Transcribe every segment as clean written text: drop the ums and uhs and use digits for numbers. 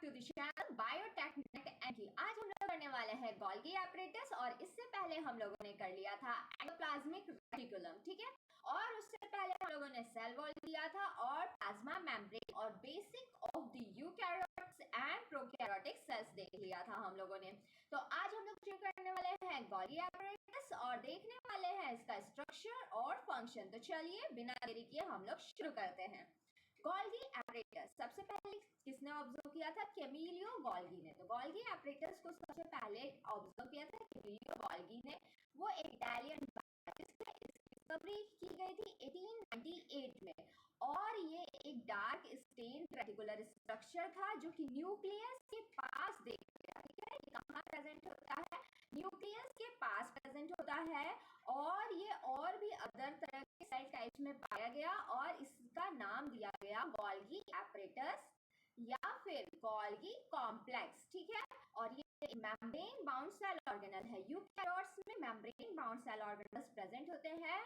To the channel biotechnic anti. आज हम लोग करने वाले हैं गोल्गी एपरेटस और इससे पहले हम लोगों ने कर लिया था एंडोप्लाज्मिक रेटिकुलम, ठीक है। और उससे पहले हम लोगों ने सेल वॉल किया था और प्लाज्मा मेम्ब्रेन और basic of the eukaryotes and prokaryotic cells देख लिया था हम लोगों ने। तो आज हम लोग शुरू करने वाले हैं गोल्गी एपरेटस और देखने वाले हैं इसका स्ट्रक्चर और फंक्शन। तो चलिए बिना देरी किए हम लोग शुरू करते हैं। गोल्गी एपरेटस सबसे पहले किसने ऑब्जर्व किया था? कैमिलियो गोल्गी ने। तो गोल्गी एपरेटस को सबसे पहले ऑब्जर्व किया था कैमिलियो गोल्गी ने। वो एक इटालियन बायोलॉजिस्ट है। इसकी डिस्कवरी की गई थी 1898 में और ये एक डार्क स्टेन रेटिकुलर स्ट्रक्चर था जो कि न्यूक्लियस के पास देखा गया, ठीक है। ये कहाँ प्रेजेंट होता है? न्यूक्लियस के पास प्रेजेंट होता है और ये और भी अदर तरह के सेल टाइप्स में पाया गया और इसका नाम दिया गया गोल्गी एपरेटस या फिर गोल्गी कॉम्प्लेक्स, ठीक है। और ये मेम्ब्रेन बाउंड सेल ऑर्गेनल है। यूकैरियोट्स में membrane bound cell organelles present होते हैं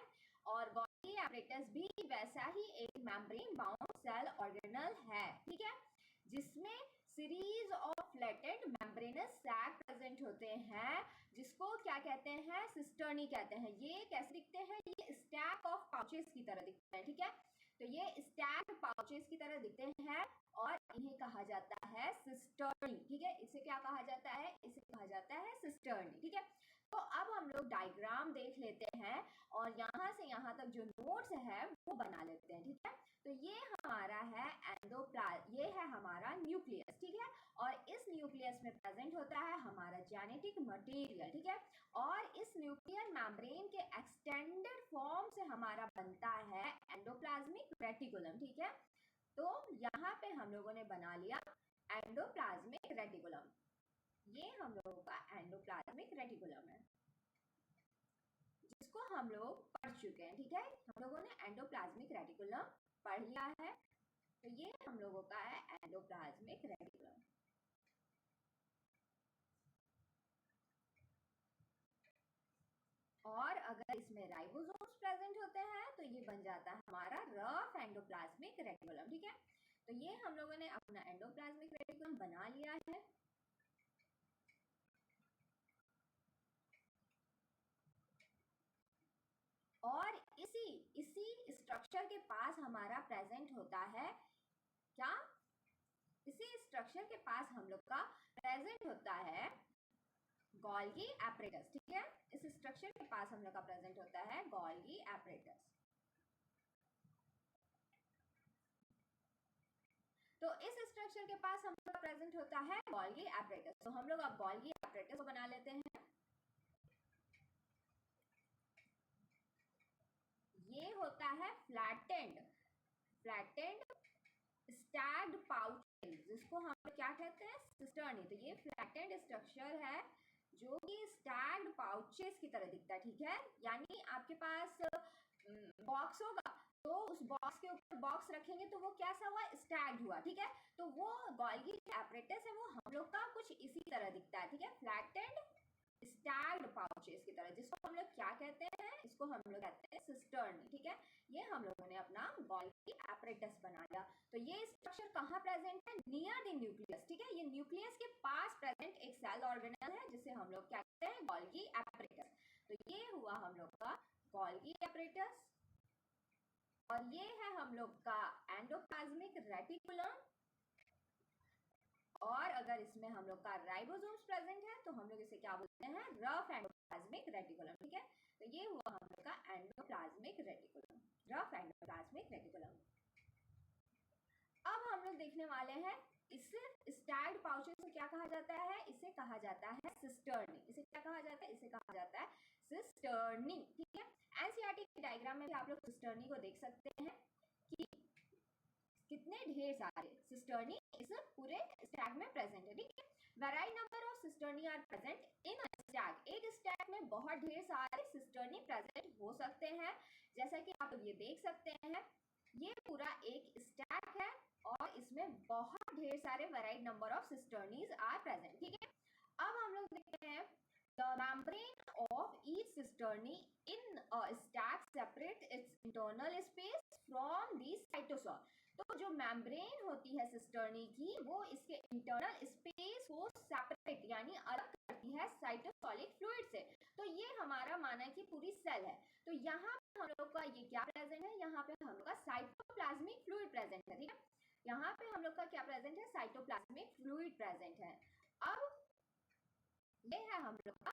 और गोल्गी एपरेटस भी वैसा ही एक मेम्ब्रेन बाउंड सेल ऑर्गेनल है, ठीक है, जिसमें series of flattened membranous sac present होते हैं जिसको क्या कहते हैं? सिस्टर्नी कहते हैं। ये कैसे दिखते हैं? ये स्टैक ऑफ पाउचेस की तरह दिखते हैं, ठीक है। तो ये स्टैक पाउचेस की तरह दिखते हैं और इन्हें कहा जाता है सिस्टर्नी, ठीक है। इसे क्या कहा जाता है? इसे कहा जाता है सिस्टर्नी, ठीक है। तो अब हम लोग डायग्राम देख लेते हैं और यहाँ से यहाँ तक जो नोट्स है वो बना लेते हैं, ठीक है। तो ये हमारा है ये है हमारा न्यूक्लियस, ठीक है। और इस न्यूक्लियस में प्रेजेंट होता है हमारा जेनेटिक मटेरियल, ठीक है। और इस न्यूक्लियर मेम्ब्रेन के एक्सटेंडेड फॉर्म से हमारा बनता है एंडोप्लाज्मिक रेटिकुलम, ठीक है। तो यहाँ पे हम लोगों ने बना लिया एंडोप्लाज्मिक रेटिकुलम। ये हम लोगों का एंडोप्लाज्मिक रेटिकुलम है जिसको हम लोग पढ़ चुके हैं, ठीक है। हम लोगों ने एंडोप्लाज्मिक रेटिकुलम पढ़ लिया है। तो ये हम लोगों का है एंडोप्लाज्मिक रेटिकुलम। और अगर इसमें राइबोसोम्स प्रेजेंट होते हैं तो ये बन जाता है हमारा रफ एंडोप्लाज्मिक रेटिकुलम, ठीक है। तो ये हम लोगों ने अपना एंडोप्लाज्मिक रेटिकुलम बना लिया है। और इसी स्ट्रक्चर के पास हमारा प्रेजेंट होता है क्या? इसी स्ट्रक्चर के पास हम लोग का प्रेजेंट होता है गोल्गी एपरेटस, ठीक है। इस स्ट्रक्चर के पास हम लोग का प्रेजेंट होता है गोल्गी एपरेटस। तो इस स्ट्रक्चर के पास हम लोग का प्रेजेंट होता है गोल्गी एपरेटस। तो हम लोग अब गोल्गी एपरेटस को बना लेते हैं। ये होता है फ्लैटेंड स्टैग्ड पाउचेस जिसको हम क्या कहते हैं? सिस्टर्नी। तो ये फ्लैटेंड स्ट्रक्चर है जो कि स्टैग्ड पाउचेस की तरह दिखता है, ठीक है। यानी आपके पास बॉक्स होगा तो उस बॉक्स के ऊपर बॉक्स रखेंगे तो वो कैसा हुआ? स्टैग्ड हुआ, ठीक है। तो वो गोल्गी एपरेटस है वो हम लोग का कुछ इसी तरह दिखता है, ठीक है। फ्लैटेंड स्टैग्ड पाउचेस की तरह जिसको हम लोग क्या कहते हैं? इसको हम लोग कहते हैं सिस्टर्नी, ठीक है। ये हम लोगों ने अपना गोल्गी एपरेटस बना लिया। तो ये स्ट्रक्चर कहाँ प्रेजेंट है? नियर द न्यूक्लियस, ठीक है। ये न्यूक्लियस के पास प्रेजेंट एक सेल ऑर्गेनल है जिसे हम लोग क्या कहते हैं? Golgi apparatus. तो ये हुआ हम लोग का गोल्गी एपरेटस और ये है हम लोग का एंडोप्लाज्मिक रेटिकुलम। और अगर इसमें हम लोग का राइबोसोम्स प्रेजेंट है तो हम लोग इसे क्या बोलते हैं? रफ एंडोप्लाज्मिक रेटिकुलम, ठीक है। तो ये हुआ हम लोग का endoplasmic reticulum, rough endoplasmic reticulum. अब हम लोग देखने वाले हैं इसे स्टैग्ड पाउचेस से क्या कहा जाता है? इसे कहा जाता है सिस्टर्नी। इसे क्या कहा जाता है? इसे कहा जाता है सिस्टर्नी, ठीक है। एनसीईआरटी के डायग्राम में भी आप लोग सिस्टर्नी को देख सकते हैं कि कितने ढेर सारे सिस्टर्नी इस पूरे स्टैक में प्रेजेंट है, ठीक है। Varied number of cisternae are present in a stack. एक स्टैक में बहुत ढेर सारे सिस्टर्नी प्रेजेंट हो सकते हैं। जैसा कि आप लोग ये देख सकते हैं ये पूरा एक स्टैक है और इसमें बहुत ढेर सारे varied number of cisternae are present, ठीक है। अब हम लोग देखते हैं the membrane of each cisterni in a stack separate its internal space from the cytosol. तो जो मेम्ब्रेन होती है सिस्टर्नी की वो इसके इंटरनल स्पेस को सेपरेट यानी अलग करती है साइटोसोलिक फ्लूइड से। तो ये हमारा माना कि पूरी सेल है। तो यहाँ पे हम लोग का ये क्या प्रेजेंट है, यहाँ पे हम लोग का साइटोप्लाज्मिक फ्लूइड प्रेजेंट है, ठीक है। यहाँ पे हम लोग का क्या प्रेजेंट है, साइटोप्लाज्मिक फ्लूइड प्रेजेंट है। अब ये है हम लोग का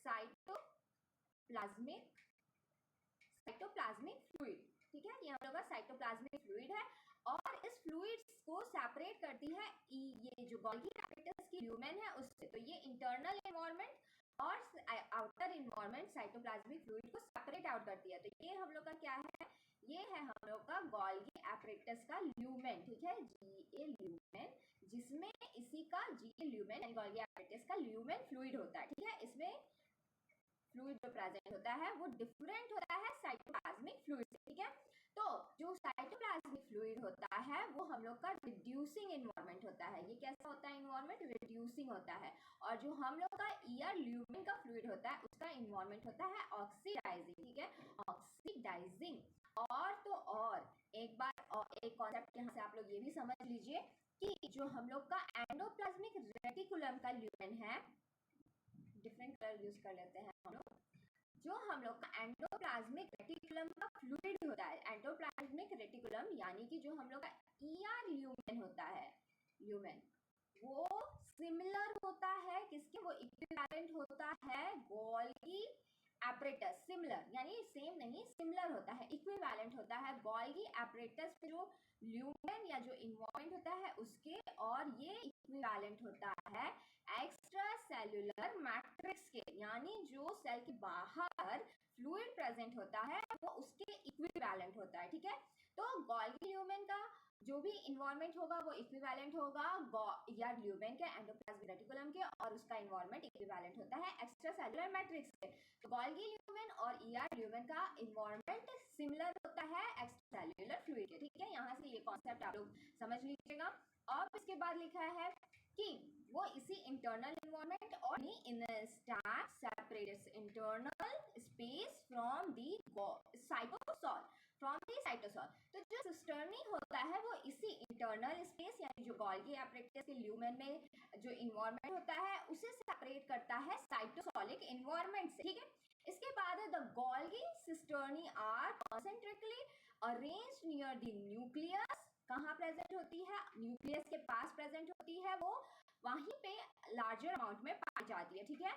साइटोप्लाज्मिक फ्लूइड, ठीक है। ये हम लोग का साइटोप्लाज्मिक फ्लूइड है और इस फ्लूइड को सेपरेट करती है ये जो गोल्गी एपेरेटस की ल्यूमेन है उससे। तो ये इंटरनल एनवायरनमेंट और आउटर एनवायरनमेंट साइटोप्लाज्मिक फ्लूइड को सेपरेट आउट करती है। तो ये हम लोग का क्या है, ये है हम लोग का गोल्गी एपेरेटस का ल्यूमेन, ठीक है, जीए ल्यूमेन, जिसमें इसी का जीए ल्यूमेन यानी गोल्गी एपेरेटस का ल्यूमेन फ्लूइड होता है, ठीक है। इसमें फ्लूइड जो प्रेजेंट होता है वो डिफरेंट होता है साइटोप्लाज्मिक फ्लूइड से, ठीक है। तो जो साइटोप्लाज्मिक फ्लूइड होता है वो हम लोग का रिड्यूसिंग एनवायरनमेंट होता है। ये कैसा होता है एनवायरनमेंट, रिड्यूसिंग होता है। और जो हम लोग का ईयर ल्यूमेन का फ्लूइड होता है उसका एनवायरनमेंट होता है ऑक्सीडाइजिंग, ठीक है, ऑक्सीडाइजिंग। और तो और एक बार और एक कॉन्सेप्ट यहाँ से आप लोग ये भी समझ लीजिए कि जो हम लोग का एंडोप्लाज्मिक रेटिकुलम का ल्यूमेन है, डिफरेंट कलर यूज कर लेते हैं हम लोग, जो हम लोग का एंडोप्लाज्मिक रेटिकुलम का फ्लूइड होता है, एंडोप्लाज्मिक रेटिकुलम यानी कि जो हम लोग का ईआर ल्यूमेन होता है, ल्यूमेन वो सिमिलर होता है किसके, वो इक्विवेलेंट होता है गोल्गी एपरेटस। सिमिलर यानी सेम नहीं, सिमिलर होता है, इक्विवेलेंट होता है गोल्गी एपरेटस पे जो ल्यूमेन या जो इन्वॉल्वमेंट होता है उसके, और ये इक्विवेलेंट होता है एक्स्ट्रा सेल्यूलर मैट्रिक्स के, यानी जो सेल के बाहर फ्लूइड प्रेजेंट होता है वो उसके इक्विवेलेंट होता है, ठीक है। तो गोल्गी ल्यूमेन का जो भी इन्वायरमेंट होगा वो इक्विवेलेंट होगा या ल्यूमेन के एंडोप्लाज्मिक रेटिकुलम के, और उसका इन्वायरमेंट इक्विवेलेंट होता है एक्स्ट्रा सेल्यूलर मैट्रिक्स के। तो गोल्गी ल्यूमेन और ईआर ल्यूमेन का इन्वायरमेंट सिमिलर होता है एक्स्ट्रा सेल्यूलर फ्लूइड के, ठीक है। यहाँ से ये कॉन्सेप्ट आप लोग समझ लीजिएगा। और इसके बाद लिखा है कि वो इसी इंटरनल एनवायरनमेंट और instar separates internal space from the cytosol, from the cytosol. तो जो सिस्टर्नी होता है वो इसी इंटरनल स्पेस यानी जो गोल्गी एपरेटस के ल्यूमेन में जो इन्वायरमेंट होता है उसे सेपरेट करता है साइटोसोलिक इन्वायरमेंट से, ठीक है। इसके बाद है the Golgi cisternae are concentrically arranged near the nucleus. कहाँ प्रेजेंट होती है, न्यूक्लियस के पास प्रेजेंट होती है वो, वहीं पे लार्जर अमाउंट में पाई जाती है, ठीक है।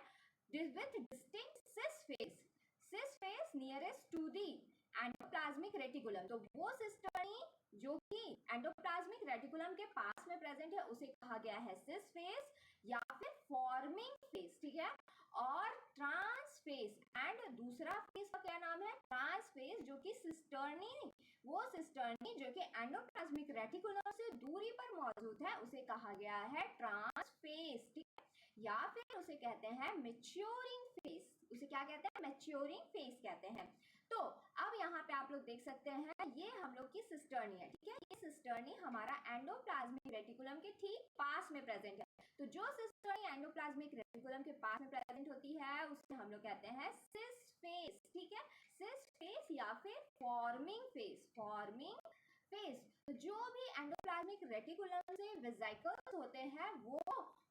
With distinct cis face nearest to the endoplasmic reticulum. तो वो सिस्टर्नी जो कि एंडोप्लाज्मिक रेटिकुलम के पास में प्रेजेंट है उसे कहा गया है सिस फेस या फिर फॉर्मिंग फेस, ठीक है। और ट्रांस फेस, एंड दूसरा फेस का क्या नाम है, ट्रांस फेस, जो कि सिस्टर्नी, वो सिस्टर्नी जो कि एंडोप्लाज्मिक रेटिकुलम से दूरी पर मौजूद है उसे कहा गया है ट्रांस फेस, ठीक है। या फिर उसे कहते हैं मैच्योरिंग फेस, उसे क्या कहते हैं, मैच्योरिंग फेस कहते हैं। तो अब यहाँ पे आप लोग देख सकते हैं ये हम लोग की सिस्टर्नी है, ठीक है। ये सिस्टर्नी हमारा एंडोप्लाज्मिक रेटिकुलम के ठीक पास में प्रेजेंट है। तो जो सिस्टर्नी एंडोप्लाज्मिक रेटिकुलम के पास में प्रेजेंट होती है उसे हम लोग कहते हैं सिस फेस, ठीक है, सिस फेस या फिर फॉर्मिंग फेस, फॉर्मिंग फेस। तो जो भी एंडोप्लाज्मिक रेटिकुलम से वेसिकल्स होते हैं वो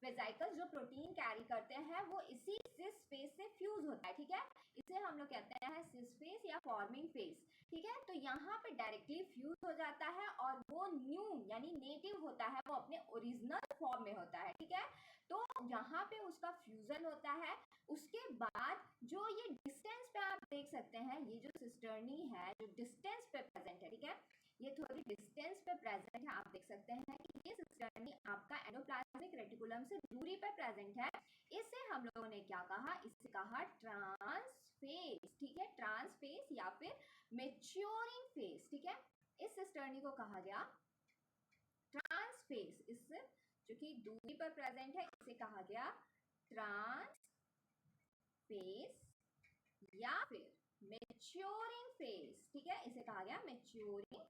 वेसिकल्स जो प्रोटीन कैरी करते हैं वो इसी सिस फेस से फ्यूज होता है, ठीक है। इसे हम लोग कहते हैं सिस फेस या फॉर्मिंग फेस, ठीक है। तो यहाँ पे डायरेक्टली फ्यूज हो जाता है और वो न्यू यानी नेटिव होता है, वो अपने ओरिजिनल फॉर्म में होता है, ठीक है। तो यहाँ पे उसका फ्यूजन होता है। उसके बाद जो ये डिस्टेंस पे आप देख सकते हैं, ये जो सिस्टर्नी है जो डिस्टेंस पे प्रेजेंट है, ठीक है, ये थोड़ी डिस्टेंस पे प्रेजेंट है। आप देख सकते हैं कि ये सिस्टर्नी आपका एंडोप्लाज्मिक रेटिकुलम से दूरी पर प्रेजेंट है। इसे हम लोगों ने क्या कहा, इसे कहा ट्रांसफेस, ठीक है, ट्रांसफेस या फिर मैच्योरिंग फेस, ठीक है। इस सिस्टर्नी को कहा गया ट्रांसफेस, इस जो कि दूरी पर प्रेजेंट है इसे कहा गया ट्रांसफेस या फिर मैच्योरिंग फेस, ठीक है, इसे कहा गया मैच्योरिंग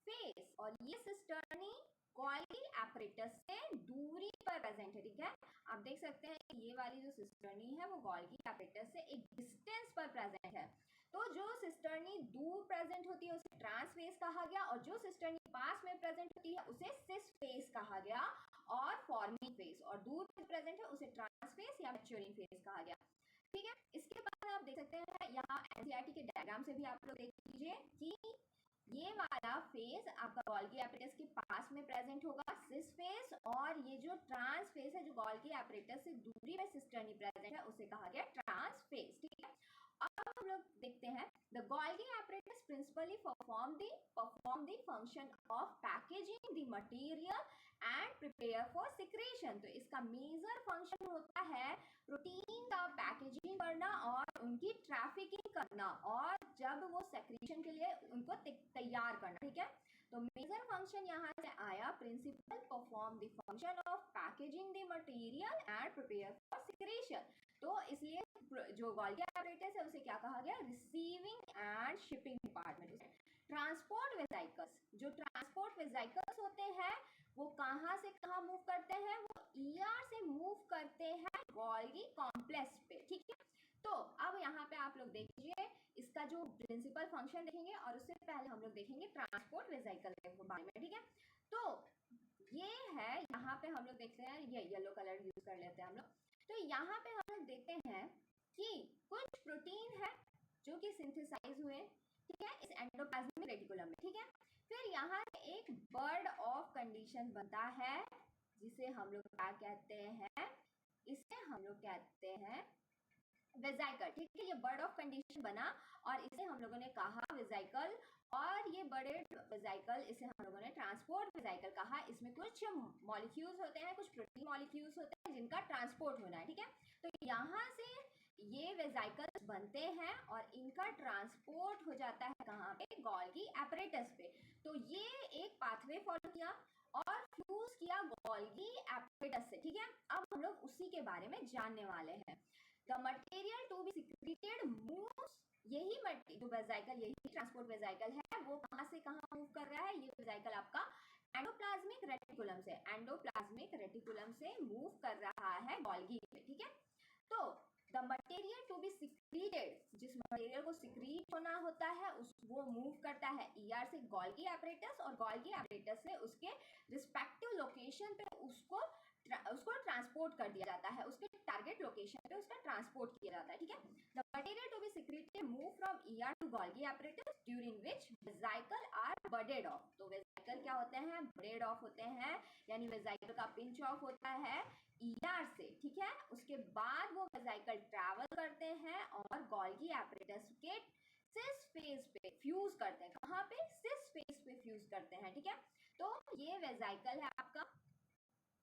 फेस। और ये सिस्टर्नी गोल्गी एपरेटस से दूरी पर प्रेजेंट है, ठीक है। आप देख सकते हैं कि ये वाली जो सिस्टर्नी है वो गोल्गी एपरेटस से एक डिस्टेंस पर प्रेजेंट है। तो जो सिस्टर्नी दूर प्रेजेंट होती है उसे ट्रांसफेस कहा गया, और जो सिस्टर्नी पास में प्रेजेंट होती है उसे सिस फेज कहा गया और फॉर्मिंग फेज, और दूर में प्रेजेंट है उसे ट्रांस फेज या मैच्योरिंग फेज कहा गया। ठीक है, इसके बाद आप देख सकते हैं यहाँ एनसीईआरटी के डायग्राम से भी आप लोग देख लीजिए कि ये वाला फेज आपका गोल्गी एपरेटस के पास में प्रेजेंट होगा सिस फेज, और ये जो ट्रांस फेज है जो गोल्गी एपरेटस से दूरी में सिस्टर्नी प्रेजेंट है उसे कहा गया ट्रांस फेज। ठीक है, अब हम लोग देखते हैं the Golgi apparatus principally perform the function of packaging the material and prepare for secretion। तो इसका मेजर फंक्शन होता है प्रोटीन का पैकेजिंग करना और उनकी ट्रैफिकिंग करना, और जब वो सेक्रेशन के लिए उनको तैयार करना। ठीक है, तो मेजर फंक्शन यहाँ से आया principal perform the function of packaging the material and prepare for secretion. तो इसलिए जो गोल्गी apparatus है उसे क्या कहा गया, receiving end shipping department. Transport vehicles, जो ट्रांसपोर्ट वेहिकल्स होते हैं वो कहाँ से कहाँ मूव करते हैं, वो ईआर से मूव करते हैं गोल्गी कॉम्प्लेक्स पे। ठीक है, तो अब यहाँ पे आप लोग देखिए इसका जो प्रिंसिपल फंक्शन देखेंगे और उससे पहले हम लोग देखेंगे ट्रांसपोर्ट वेहिकल के बारे में। ठीक है, तो ये है यहाँ पे हम लोग देखते हैं, ये येलो कलर यूज कर लेते हैं हम लोग। तो यहाँ पे हम लोग देखते हैं कि कुछ प्रोटीन है जो कि सिंथेसाइज हुए, ठीक है, इस एंडोप्लाज्मिक रेटिकुलम में। ठीक है, फिर यहाँ एक बर्ड ऑफ कंडीशन बनता है जिसे हम लोग क्या कहते हैं, इसे हम लोग कहते हैं वेजाइकल। ठीक है, ये बर्ड ऑफ कंडीशन बना और इसे हम लोगों ने कहा वेजाइकल, और ये बड़े वेजाइकल इसे हम लोगों ने ट्रांसपोर्ट वेजाइकल कहा। इसमें कुछ मॉलिक्यूल्स होते हैं, कुछ प्रोटीन मॉलिक्यूल्स होते हैं जिनका ट्रांसपोर्ट होना है। ठीक है, तो यहाँ से ये वेजाइकल्स बनते हैं और इनका ट्रांसपोर्ट हो जाता है कहाँ पे, गोल्गी एपरेटस पे। तो ये एक पाथवे फॉलो किया और फ्यूज किया गोल्गी एपरेटस से। ठीक है, अब हम लोग उसी के बारे में जानने वाले हैं। The material to be secreted moves, यही जो वेजाइकल, यही ट्रांसपोर्ट वेजाइकल है, वो कहाँ से कहाँ मूव कर रहा है, ये वेजाइकल आपका एंडोप्लाज्मिक रेटिकुलम से, एंडोप्लाज्मिक रेटिकुलम से मूव कर रहा है गोल्गी पे। ठीक है, तो the material to be secreted, जिस मटेरियल को सिक्रीट होना होता है उस वो मूव करता है ईआर से गोल्गी एपरेटस, और गोल्गी एपरेटस से उसके रिस्पेक्टिव लोकेशन पे उसको ट्रांसपोर्ट कर दिया जाता है, उसके टारगेट लोकेशन पे उसका ट्रांसपोर्ट किया जाता है। ठीक है, the material to be secreted move from ER to Golgi apparatus during which vesicle are budded off. तो वेसिकल क्या होते हैं, बडेड ऑफ होते हैं, यानी वेसिकल का पिंच ऑफ होता है ईआर से। ठीक है, उसके बाद वो वेसिकल ट्रैवल करते हैं और गोल्गी एपरेटस के सिस फेज पे फ्यूज करते हैं। कहाँ पे, सिस फेज पे फ्यूज करते हैं। ठीक है, तो ये वेसिकल है आपका,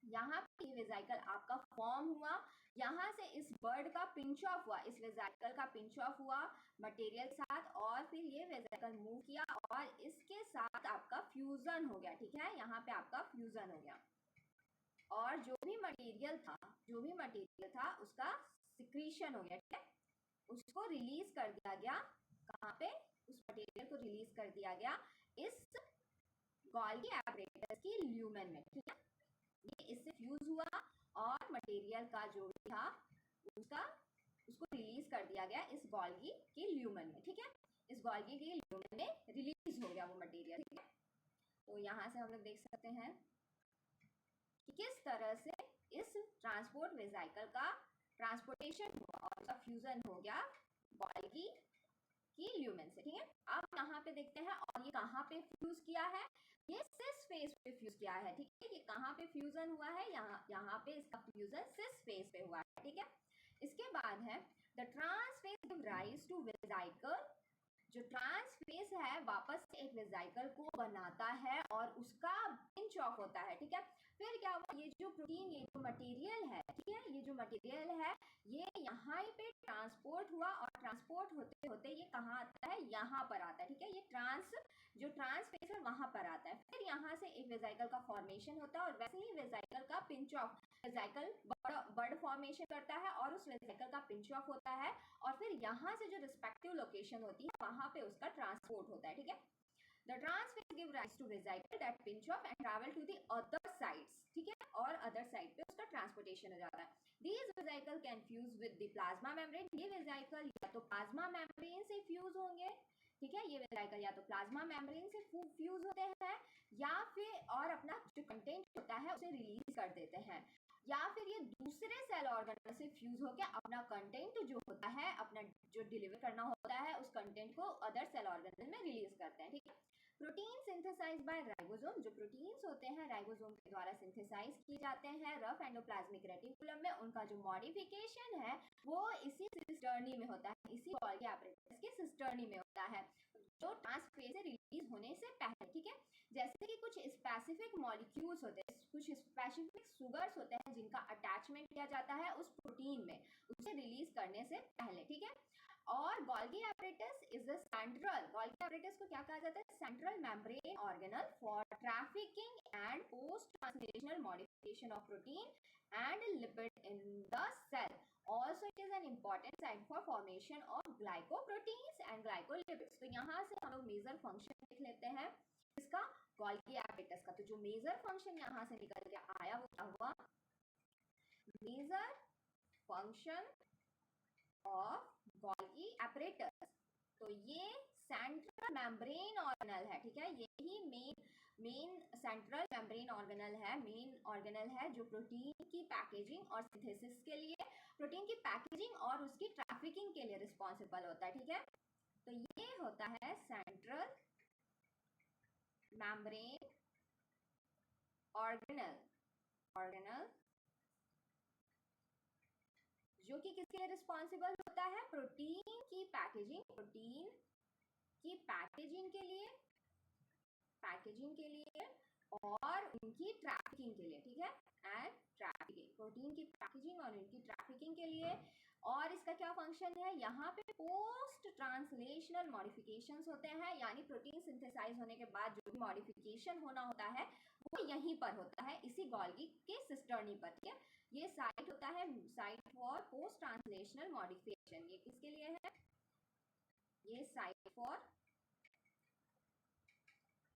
यहाँ पे ये वेसिकल आपका फॉर्म हुआ, यहाँ से इस बर्ड का पिंच ऑफ हुआ, इस वेसिकल का पिंच ऑफ हुआ मटेरियल साथ, और फिर ये वेसिकल मूव किया और इसके साथ आपका फ्यूजन हो गया। ठीक है, यहाँ पे आपका फ्यूजन हो गया और जो भी मटेरियल था उसका सिक्रीशन हो गया। ठीक है, उसको रिलीज कर दिया गया, कहाँ पे, उस मटेरियल को रिलीज कर दिया गया इस गोल्गी एपरेटस की ल्यूमेन में। ठीक है, ये इससे फ्यूज हुआ और मटेरियल का जो भी था उसको रिलीज कर दिया गया इस गोल्गी की ल्यूमेन में। ठीक है, इस गोल्गी की ल्यूमेन में रिलीज हो गया वो मटेरियल। ठीक है, तो यहाँ से हम लोग देख सकते हैं कि किस तरह से इस ट्रांसपोर्ट वेसिकल का ट्रांसपोर्टेशन हुआ और उसका फ्यूजन हो गया गोल्गी की ल्यूमेन से। ठीक है, अब यहाँ पे देखते हैं, और ये कहाँ पे फ्यूज किया है, ये सिस फेज पे फ्यूज किया है। ठीक है, ये कहाँ पे फ्यूजन हुआ है, यहाँ पे इसका फ्यूजन सिस फेज पे हुआ है। ठीक है, इसके बाद है the trans face give rise to vesicle. जो ट्रांस फेज है वापस से एक वेसिकल को बनाता है और उसका पिंच ऑफ होता है। ठीक है, फिर क्या हुआ, ये जो प्रोटीन, ये जो मटेरियल है, ठीक है, ये जो मटेरियल है ये यहाँ पे ट्रांसपोर्ट हुआ और ट्रांसपोर्ट होते होते ये कहाँ आता है, यहाँ पर आता है। ठीक है, ये जो ट्रांस फेज है वहां पर आता है, फिर यहाँ से एक वेसिकल का फॉर्मेशन होता है और वैसे ही वेसिकल का pinch of, vesicle bud formation करता है और उस वेसिकल का पिंच ऑफ होता है, और फिर यहाँ से जो रिस्पेक्टिव लोकेशन होती है वहां पे उसका ट्रांसपोर्ट होता है। ठीक है, The trans phase give rise to vesicle that pinch off and travel to the other sides. ठीक है, और other side पे उसका ट्रांसपोर्टेशन हो जाता है. These vesicle can fuse with the plasma membrane. ये वेसिकल या तो प्लाज्मा मेम्ब्रेन से फ्यूज होंगे, ठीक है, ये वेसिकल या तो प्लाज्मा मेम्ब्रेन से फ्यूज होते हैं या फिर और अपना जो कंटेंट होता है उसे रिलीज कर देते हैं, या फिर ये दूसरे सेल ऑर्गेनल से फ्यूज होकर अपना कंटेंट जो होता है, अपना जो डिलीवर करना होता है उस कंटेंट को अदर सेल ऑर्गेनल में रिलीज करते हैं, ठीक है। प्रोटीन सिंथेसाइज बाय राइबोसोम, जो प्रोटीन्स होते हैं राइबोसोम के द्वारा सिंथेसाइज किए जाते हैं रफ एंडोप्लाज्मिक रेटिकुलम में, उनका जो मॉडिफिकेशन है वो इसी सिस्टर्नी में होता है, इसी गोल्गी एपरेटस के सिस्टर्नी में होता है, जो ट्रांसफेज से रिलीज होने से पहले, ठीक है। जैसे कि कुछ स्पेसिफिक मॉलिक्यूल्स होते हैं, कुछ स्पेसिफिक सुगर्स होते हैं जिनका अटैचमेंट किया जाता है उस प्रोटीन में उसे रिलीज करने से पहले, ठीक है। और Golgi apparatus is the central, Golgi apparatus को क्या कहा जाता है, central membrane organelle for trafficking and post translational modification of protein and lipid in the cell. Also it is an important site for formation of glycoproteins and glycolipids. तो यहाँ से हम लोग मेजर फंक्शन देख लेते हैं इसका, गोल्गी एपरेटस का। तो जो मेजर फंक्शन यहाँ से निकल के आया वो क्या हुआ, major function of Golgi apparatus. तो ये सेंट्रल मेम्ब्रेन ऑर्गेनल है, ठीक है, यही मेन सेंट्रल मेम्ब्रेन ऑर्गेनल है, मेन ऑर्गेनल है जो प्रोटीन की पैकेजिंग और सिंथेसिस के लिए, प्रोटीन की पैकेजिंग और उसकी ट्रैफिकिंग के लिए रिस्पॉन्सिबल होता है, ठीक है। तो ये होता है सेंट्रल मेम्ब्रेन ऑर्गेनल जो कि किसके लिए रिस्पॉन्सिबल होता है, प्रोटीन की पैकेजिंग, प्रोटीन की पैकेजिंग के लिए और उनकी ट्रैफिकिंग के लिए, ठीक है, एंड ट्रैफिकिंग, प्रोटीन की पैकेजिंग और उनकी ट्रैफिकिंग के लिए। और इसका क्या फंक्शन है, यहाँ पे पोस्ट ट्रांसलेशनल मॉडिफिकेशंस होते हैं, यानी प्रोटीन सिंथेसाइज होने के बाद जो भी मॉडिफिकेशन होना होता है वो यहीं पर होता है, इसी गोल्गी के सिस्टर्नी पर, ठीक है। ये साइट होता है, site for post translational modification. ये किसके लिए है, ये site for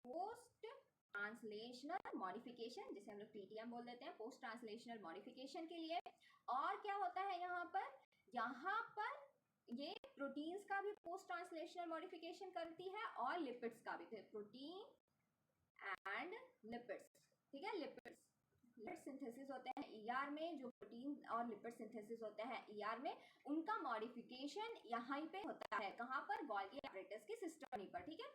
post translational modification, जिसे हम लोग पीटीएम बोल देते हैं, पोस्ट ट्रांसलेशनल मॉडिफिकेशन के लिए। और क्या होता है यहाँ पर ये प्रोटीन्स का भी पोस्ट ट्रांसलेशनल मॉडिफिकेशन करती है और लिपिड्स का भी, प्रोटीन एंड लिपिड्स, ठीक है, लिपिड सिंथेसिस होते हैं ईआर में, जो प्रोटीन और लिपिड सिंथेसिस होते हैं ईआर में, उनका मॉडिफिकेशन यहाँ पे होता है, कहाँ पर, गोल्गी एपरेटस के सिस्टर्नी पर, ठीक है।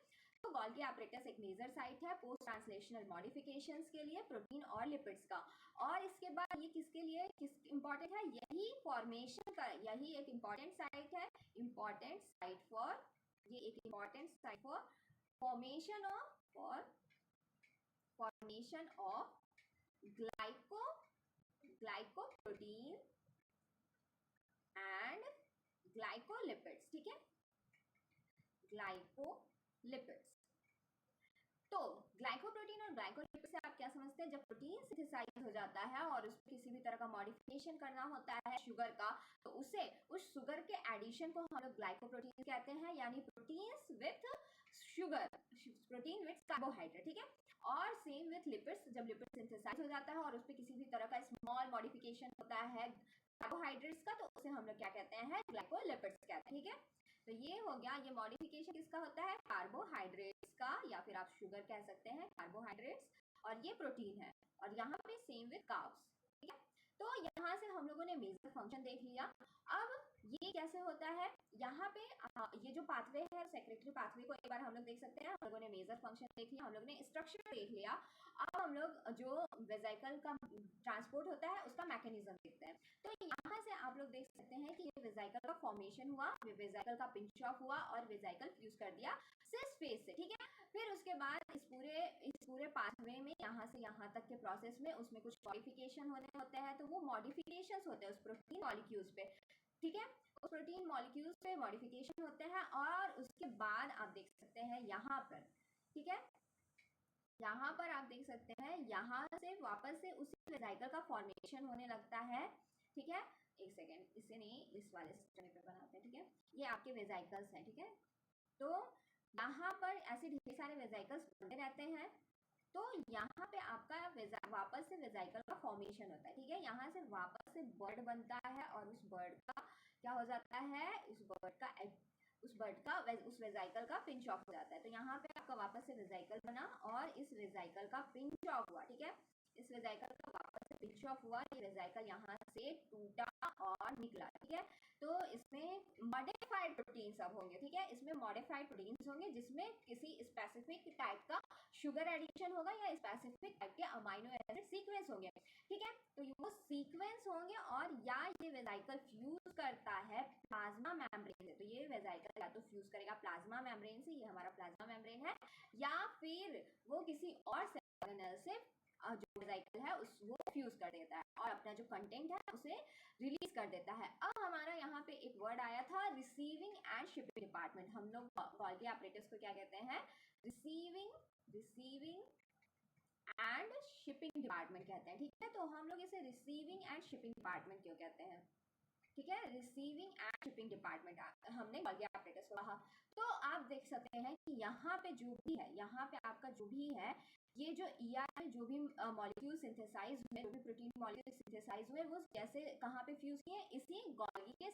तो गोल्गी एपरेटस एक मेजर साइट है पोस्ट ट्रांसलेशनल मॉडिफिकेशंस के लिए प्रोटीन और लिपिड्स का। और इसके बाद ये किसके लिए इंपॉर्टेंट है, यही फॉर्मेशन का, यही एक इंपॉर्टेंट साइट है, इंपॉर्टेंट साइट फॉर, ये एक important site for formation of glycoprotein and glycolipids, ठीक है, ग्लाइकोलिपिड्स। तो ग्लाइकोप्रोटीन और ग्लाइकोलिपिड से आप क्या समझते हैं, जब प्रोटीन सिंथेसाइज हो जाता है और उसमें किसी भी तरह का मॉडिफिकेशन करना होता है शुगर का, तो उसे उस शुगर के एडिशन को हम लोग ग्लाइकोप्रोटीन कहते हैं, यानी proteins with sugar, protein with carbohydrate, ठीक है। और सेम विथ लिपिड्स, जब लिपिड सिंथेसाइज हो जाता है और उसमें किसी भी तरह का स्मॉल मॉडिफिकेशन होता है कार्बोहाइड्रेट्स का, तो उसे हम लोग क्या कहते हैं, ग्लाइकोलिपिड्स कहते हैं, ठीक है। तो ये हो गया, ये मॉडिफिकेशन किसका होता है, कार्बोहाइड्रेट्स का, या फिर आप शुगर कह सकते हैं, कार्बोहाइड्रेट्स, और ये प्रोटीन है, और यहाँ पे सेम विद कार्ब्स, ठीक है। तो यहाँ से हम लोगों ने मेजर फंक्शन देख लिया। अब ये कैसे होता है, यहाँ पे ये जो पाथवे है सेक्रेटरी पाथवे को एक बार हम लोग देख सकते हैं। हम लोगों ने मेजर फंक्शन देख लिया, हम लोगों ने स्ट्रक्चर देख लिया। अब हम लोग जो वेसिकल का ट्रांसपोर्ट होता है उसका मैकेनिज्म देखते हैं। तो यहाँ से आप लोग देख सकते हैं कि ये वेसिकल का फॉर्मेशन हुआ, वेसिकल का पिंच ऑफ हुआ और वेसिकल फ्यूज कर दिया सिस फेज से, ठीक है। फिर उसके बाद इस पूरे पाथवे में यहाँ से यहाँ तक के प्रोसेस में उसमें कुछ मॉडिफिकेशन होने होते हैं, तो वो मॉडिफिकेशंस होते हैं उस प्रोटीन मॉलिक्यूल्स पे, ठीक है। उस प्रोटीन मॉलिक्यूल्स पे मॉडिफिकेशन होते हैं और उसके बाद आप देख सकते हैं यहाँ पर, ठीक है, यहाँ पर आप देख सकते हैं यहाँ से वापस से उसी वेसिकल का फॉर्मेशन होने लगता है, ठीक है। एक सेकेंड, इसे नहीं, इस वाले सिस्टम पे बनाते हैं, ठीक है। ये आपके वेसिकल्स हैं, ठीक है। तो यहाँ पर ऐसे ढेर सारे वेसिकल्स बनते रहते हैं। तो यहाँ पे आपका वापस से वेसिकल का फॉर्मेशन होता है, ठीक है। यहाँ से वापस से बर्ड बनता है और उस बर्ड का क्या हो जाता है, उस बर्ड का उस बर्ड का उस वेजाइकल का पिंच ऑफ हो जाता है। तो यहाँ पे आपका वापस से वेजाइकल बना और इस वेजाइकल का पिंच ऑफ हुआ, ठीक है, इस वेजाइकल का वापस से पिंच ऑफ हुआ, ये वेजाइकल यहाँ से टूटा और निकला, ठीक है। तो इसमें मॉडिफाइड प्रोटीन सब होंगे, ठीक है, इसमें मॉडिफाइड प्रोटीन्स होंगे जिसमें किसी स्पेसिफिक टाइप का शुगर एडिशन होगा या स्पेसिफिक टाइप के अमाइनो एसिड सीक्वेंस होंगे, ठीक है। तो वो सीक्वेंस होंगे और या ये वेजाइकल फ्यूज करता है प्लाज्मा मेम्ब्रेन से। तो ये वेजाइकल या तो फ्यूज करेगा प्लाज्मा मेम्ब्रेन से, ये हमारा प्लाज्मा मेम्ब्रेन है, या फिर वो किसी और सेल ऑर्गेनेल से जो वेजाइकल है उस वो फ्यूज कर देता है और अपना जो कंटेंट है उसे रिलीज कर देता है। अब हमारा यहाँ पे एक वर्ड आया था रिसीविंग एंड शिपिंग डिपार्टमेंट। हम लोग गोल्गी एपरेटस को क्या कहते हैं? रिसीविंग एंड शिपिंग डिपार्टमेंट कहते हैं, ठीक है। तो हम लोग इसे रिसीविंग एंड शिपिंग डिपार्टमेंट क्यों कहते हैं? ठीक है, रिसीविंग एंड शिपिंग डिपार्टमेंट हमने गोल्गी एपरेटस को कहा। तो आप देख सकते हैं कि यहाँ पे जो भी है, यहाँ पे आपका जो भी है, ये जो ER जो भी मॉलिक्यूल सिंथेसाइज हुए, जो भी प्रोटीन मॉलिक्यूल सिंथेसाइज हुए, वो कैसे कहाँ पे फ्यूज किए? इसी गोल्गी के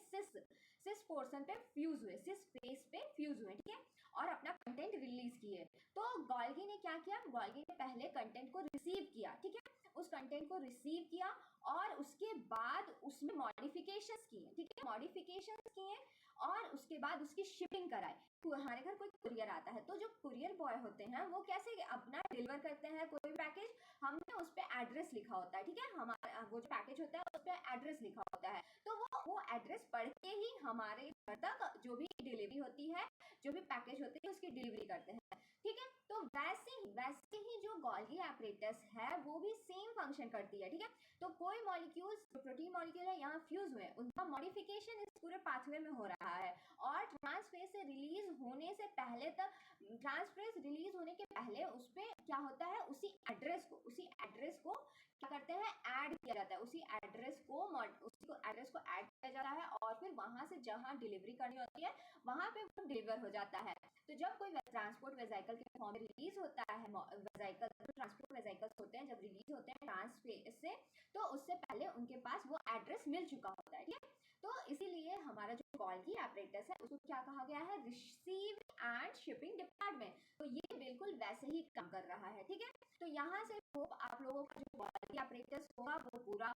सिस पोर्शन पे फ्यूज हुए, सिस फेस पे फ्यूज हुए, ठीक है, और अपना कंटेंट रिलीज किए। तो गोल्गी ने क्या किया? गोल्गी ने पहले कंटेंट को रिसीव किया, ठीक है, उस कंटेंट को रिसीव किया और उसके बाद उसमें मॉडिफिकेशंस किए, ठीक है, मॉडिफिकेशंस किए और उसके बाद उसकी शिपिंग कराई। हमारे घर कोई कुरियर आता है तो जो कुरियर बॉय होते हैं वो कैसे अपना डिलीवर करते हैं कोई भी पैकेज, हमने उस पे एड्रेस लिखा होता है, ठीक है, हमारा वो जो पैकेज होता है उस पे एड्रेस लिखा होता है। तो वो एड्रेस पढ़ के ही हमारे घर तक जो भी डिलीवरी होती है, जो भी पैकेज होते हैं उसकी डिलीवरी करते हैं, ठीक है। तो वैसे ही जो गोल्गी एपरेटस है वो भी सेम फंक्शन करती है, ठीक है। तो कोई मॉलिक्यूल्स जो प्रोटीन मॉलिक्यूल है यहाँ फ्यूज हुए, उनका मॉडिफिकेशन इस पूरे पाथवे में हो रहा है और ट्रांसफेज से रिलीज होने से पहले तक, ट्रांसफेज रिलीज होने के पहले उस पे क्या होता है, उसी एड्रेस को क्या करते हैं, ऐड किया जाता है, उसी एड्रेस को ऐड किया जाता है और फिर वहां से जहां डिलीवरी करनी होती है वहां पे वो डिलीवर हो जाता है। तो जब कोई ट्रांसपोर्ट वेजाइकल के फॉर्म में रिलीज होता है, वेजाइकल ट्रांसपोर्ट वेजाइकल्स होते हैं जब रिलीज होते हैं ट्रांसफेज से, तो उससे पहले उनके पास वो एड्रेस मिल चुका होता है, ठीक है। तो इसीलिए हमारा जो गोल्गी एपरेटस है उसको क्या कहा गया है? Receive and shipping department. तो ये बिल्कुल वैसे ही काम कर रहा है, ठीक है। तो यहाँ से होप आप लोगों का जो गोल्गी एपरेटस होगा वो पूरा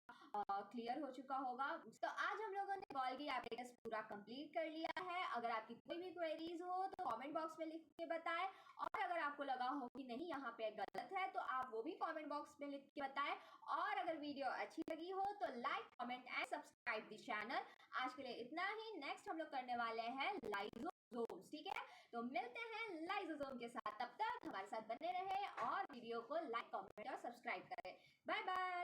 क्लियर हो चुका होगा। तो आज हम लोगों ने गोल्गी एपरेटस पूरा कंप्लीट कर लिया है। अगर आपकी कोई भी क्वेरीज हो तो कमेंट बॉक्स में लिख के बताएं और अगर आपको लगा हो कि नहीं यहाँ पे गलत है तो आप वो भी कमेंट बॉक्स में लिख के बताएं। और अगर वीडियो अच्छी लगी हो तो like, comment and subscribe the channel. आज के लिए इतना ही। नेक्स्ट हम लोग करने वाले हैं लाइसोसोम्स, ठीक है। तो मिलते हैं लाइसोसोम के साथ, तब तक हमारे साथ बने रहे और वीडियो को लाइक, कमेंट और सब्सक्राइब करें। Bye bye.